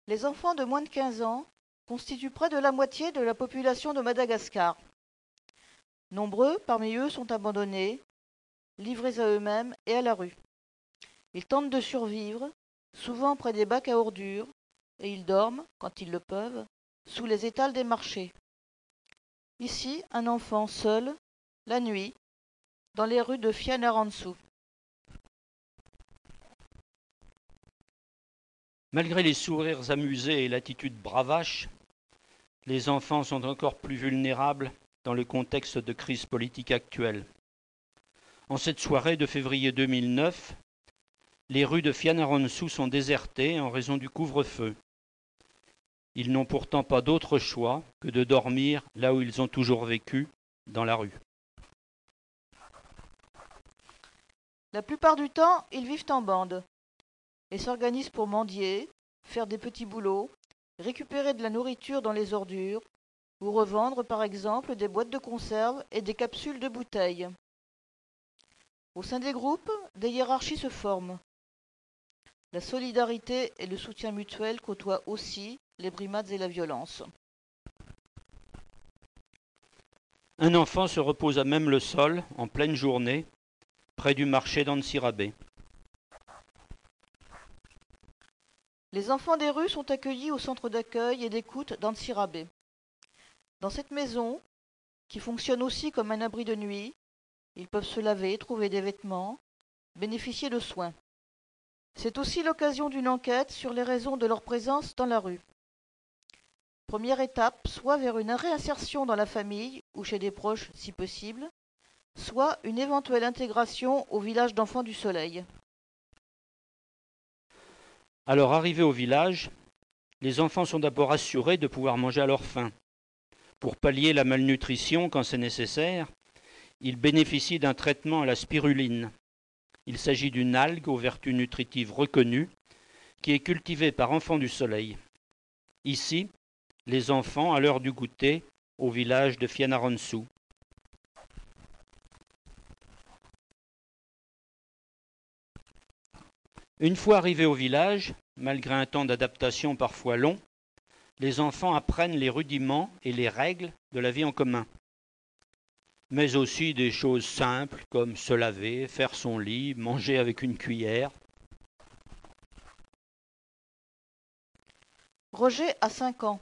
Les enfants de moins de 15 ans constituent près de la moitié de la population de Madagascar. Nombreux parmi eux sont abandonnés, livrés à eux-mêmes et à la rue. Ils tentent de survivre, souvent près des bacs à ordures, et ils dorment, quand ils le peuvent, sous les étals des marchés. Ici, un enfant seul, la nuit, dans les rues de Fianarantsoa. Malgré les sourires amusés et l'attitude bravache, les enfants sont encore plus vulnérables dans le contexte de crise politique actuelle. En cette soirée de février 2009, les rues de Fianarantsoa sont désertées en raison du couvre-feu. Ils n'ont pourtant pas d'autre choix que de dormir là où ils ont toujours vécu, dans la rue. La plupart du temps, ils vivent en bande et s'organisent pour mendier, faire des petits boulots, récupérer de la nourriture dans les ordures ou revendre par exemple des boîtes de conserve et des capsules de bouteilles. Au sein des groupes, des hiérarchies se forment. La solidarité et le soutien mutuel côtoient aussi les brimades et la violence. Un enfant se repose à même le sol, en pleine journée, près du marché d'Antsirabe. Les enfants des rues sont accueillis au centre d'accueil et d'écoute d'Antsirabe. Dans cette maison, qui fonctionne aussi comme un abri de nuit, ils peuvent se laver, trouver des vêtements, bénéficier de soins. C'est aussi l'occasion d'une enquête sur les raisons de leur présence dans la rue. Première étape, soit vers une réinsertion dans la famille ou chez des proches si possible, soit une éventuelle intégration au village d'enfants du soleil. Alors arrivés au village, les enfants sont d'abord assurés de pouvoir manger à leur faim. Pour pallier la malnutrition quand c'est nécessaire, ils bénéficient d'un traitement à la spiruline. Il s'agit d'une algue aux vertus nutritives reconnues qui est cultivée par Enfants du Soleil. Ici, les enfants, à l'heure du goûter, au village de Fianarantsoa. Une fois arrivés au village, malgré un temps d'adaptation parfois long, les enfants apprennent les rudiments et les règles de la vie en commun. Mais aussi des choses simples comme se laver, faire son lit, manger avec une cuillère. Roger a 5 ans.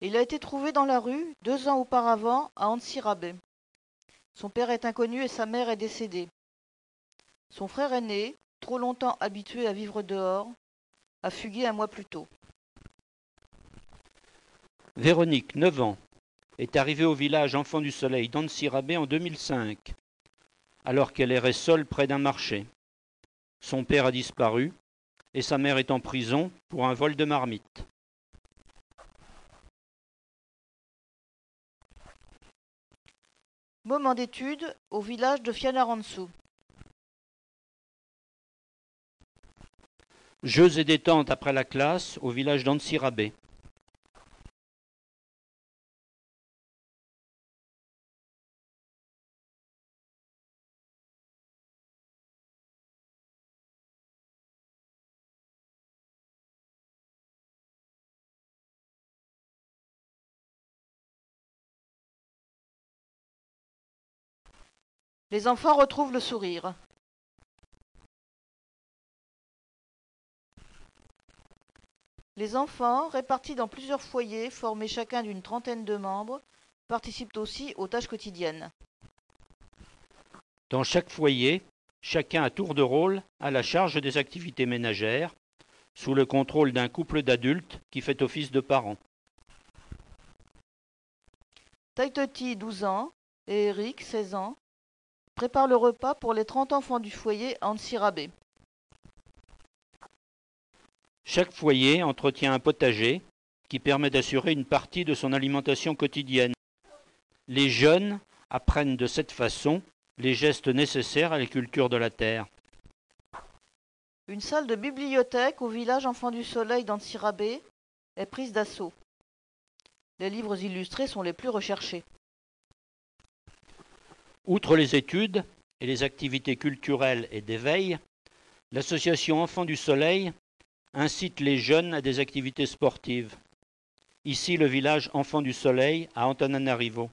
Il a été trouvé dans la rue 2 ans auparavant à Antsirabe. Son père est inconnu et sa mère est décédée. Son frère aîné, trop longtemps habitué à vivre dehors, a fugué un mois plus tôt. Véronique, 9 ans, est arrivée au village Enfants du Soleil d'Antsirabe en 2005, alors qu'elle errait seule près d'un marché. Son père a disparu et sa mère est en prison pour un vol de marmite. Moment d'étude au village de Fianarantsoa. Jeux et détente après la classe au village d'Antsirabe. Les enfants retrouvent le sourire. Les enfants, répartis dans plusieurs foyers, formés chacun d'une trentaine de membres, participent aussi aux tâches quotidiennes. Dans chaque foyer, chacun à tour de rôle a la charge des activités ménagères, sous le contrôle d'un couple d'adultes qui fait office de parents. Taitoti, 12 ans, et Eric, 16 ans, préparent le repas pour les 30 enfants du foyer à Antsirabe. Chaque foyer entretient un potager qui permet d'assurer une partie de son alimentation quotidienne. Les jeunes apprennent de cette façon les gestes nécessaires à la culture de la terre. Une salle de bibliothèque au village Enfants du Soleil d'Antsirabe est prise d'assaut. Les livres illustrés sont les plus recherchés. Outre les études et les activités culturelles et d'éveil, l'association Enfants du Soleil incite les jeunes à des activités sportives. Ici, le village Enfants du Soleil à Antananarivo.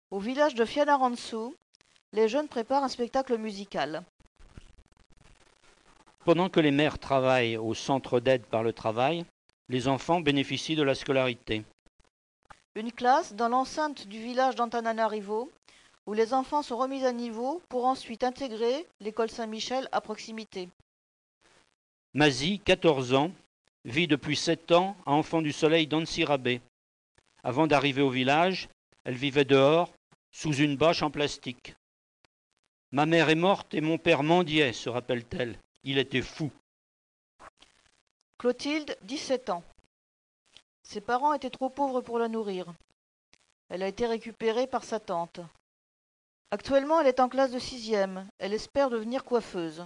Au village de Fianarantsoa, les jeunes préparent un spectacle musical. Pendant que les mères travaillent au centre d'aide par le travail, les enfants bénéficient de la scolarité. Une classe dans l'enceinte du village d'Antananarivo, où les enfants sont remis à niveau pour ensuite intégrer l'école Saint-Michel à proximité. Mazie, 14 ans, vit depuis 7 ans à Enfants du Soleil d'Antsirabe. Avant d'arriver au village, elle vivait dehors, sous une bâche en plastique. Ma mère est morte et mon père mendiait, se rappelle-t-elle. Il était fou. Clotilde, 17 ans. Ses parents étaient trop pauvres pour la nourrir. Elle a été récupérée par sa tante. Actuellement, elle est en classe de 6e. Elle espère devenir coiffeuse.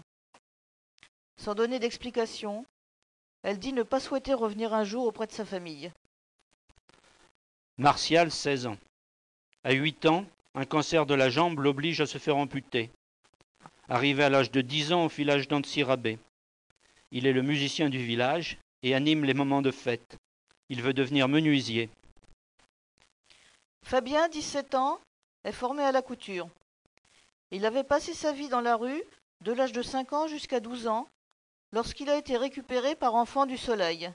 Sans donner d'explication, elle dit ne pas souhaiter revenir un jour auprès de sa famille. Martial, 16 ans. À 8 ans, un cancer de la jambe l'oblige à se faire amputer. Arrivé à l'âge de 10 ans au village d'Antsirabe. Il est le musicien du village et anime les moments de fête. Il veut devenir menuisier. Fabien, 17 ans, est formé à la couture. Il avait passé sa vie dans la rue de l'âge de 5 ans jusqu'à 12 ans, lorsqu'il a été récupéré par Enfants du Soleil.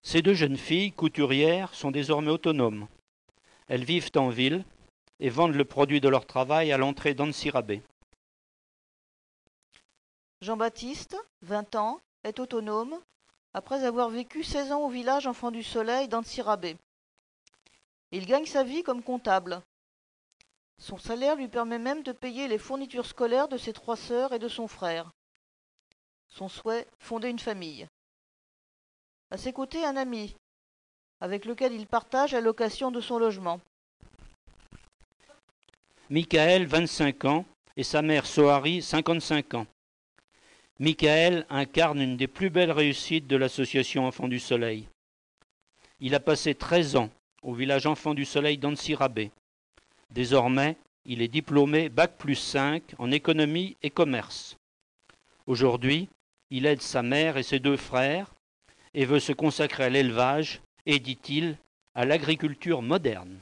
Ces deux jeunes filles, couturières, sont désormais autonomes. Elles vivent en ville et vendent le produit de leur travail à l'entrée d'Antsirabe. Jean-Baptiste, 20 ans, est autonome, après avoir vécu 16 ans au village Enfants du Soleil d'Antsirabe. Il gagne sa vie comme comptable. Son salaire lui permet même de payer les fournitures scolaires de ses 3 sœurs et de son frère. Son souhait, fonder une famille. À ses côtés, un ami, avec lequel il partage la location de son logement. Michael, 25 ans, et sa mère Sohari, 55 ans. Michael incarne une des plus belles réussites de l'association Enfants du Soleil. Il a passé 13 ans au village Enfants du Soleil d'Antsirabe. Désormais, il est diplômé Bac+5 en économie et commerce. Aujourd'hui, il aide sa mère et ses 2 frères et veut se consacrer à l'élevage et, dit-il, à l'agriculture moderne.